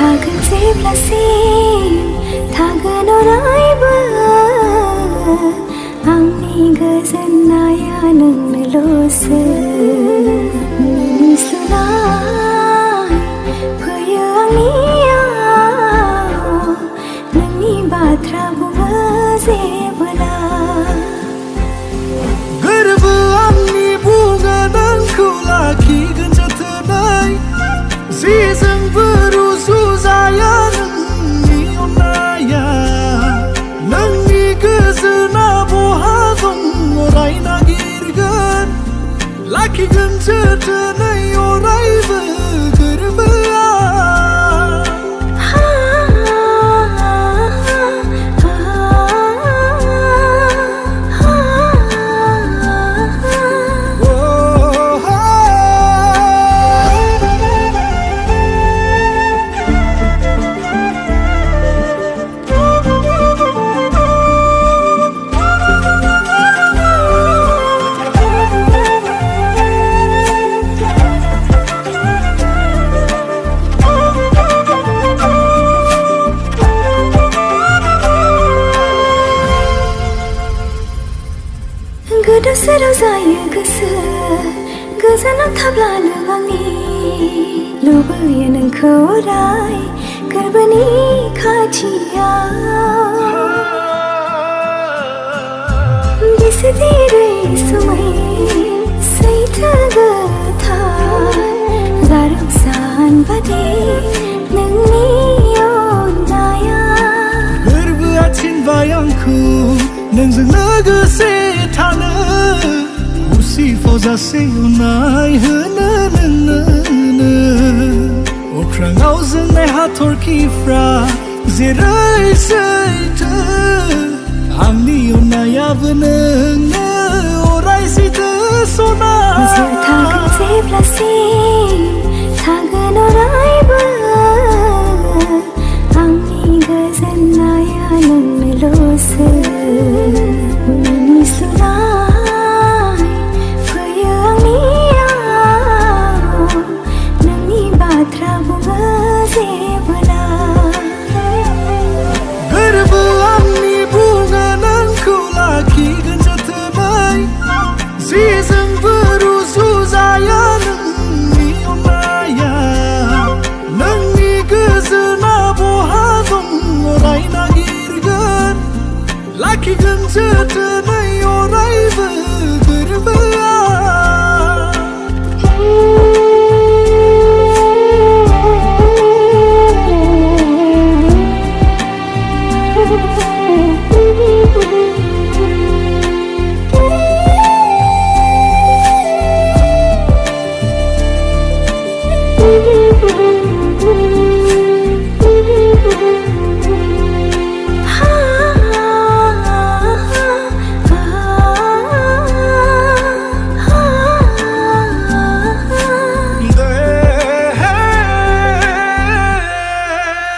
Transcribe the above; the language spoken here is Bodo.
थागोन जेब्लासिम थागोन अरायबो आंनि गोजोननाया नोंनोल'सो मिनिस्लुनाय फैयो आंनियाव नोंनि बाथ्रा बुङो जेबोला गोरबो आंनि बुङो नोंखौ लाखिगोन जोथोनै जेजोंबो रुजुजाया नोंनि अननाया नोंनि गोजोना बहा दं अराय नागिरगोन लाखिगोन जोथोनै अरायबो गोरबोआ गोदाव सोराव जायो गोसो गोजानाव थाब्ला नों आंनि लुबैयो नोंखौ अराय गोरबोनि खाथियाव बेसे रैसुमै सैथो गोथार जारौ सान बादि नोंनि अननाया गोरबोआ थिनबाय आंखौ नोंजों लोगोसे थानो उसिफाव जासे अननाय होनो नोंनो अख्राङाव जोंनाय हाथरखिफ्रा जेरै सैथो आंनि अननायाबो नोंनो अराय सैथो सना थागोन जेब्लासिम थागोन अरायबो आंनि गोजोननाया नोंनोल'सो मिनिस्लुनाय फैयो आंनियाव नोंनि बाथ्रा बुङो जेबोला गोरबो आंनि बुङो नोंखौ लाखिगोन जोथोनै जेजोंबो रुजुजाया नोंनि अननाया नोंनि गोजोना बहा दं अराय नागिरगोन लाखिगोन जोथोनै अरायबो गोरबोआ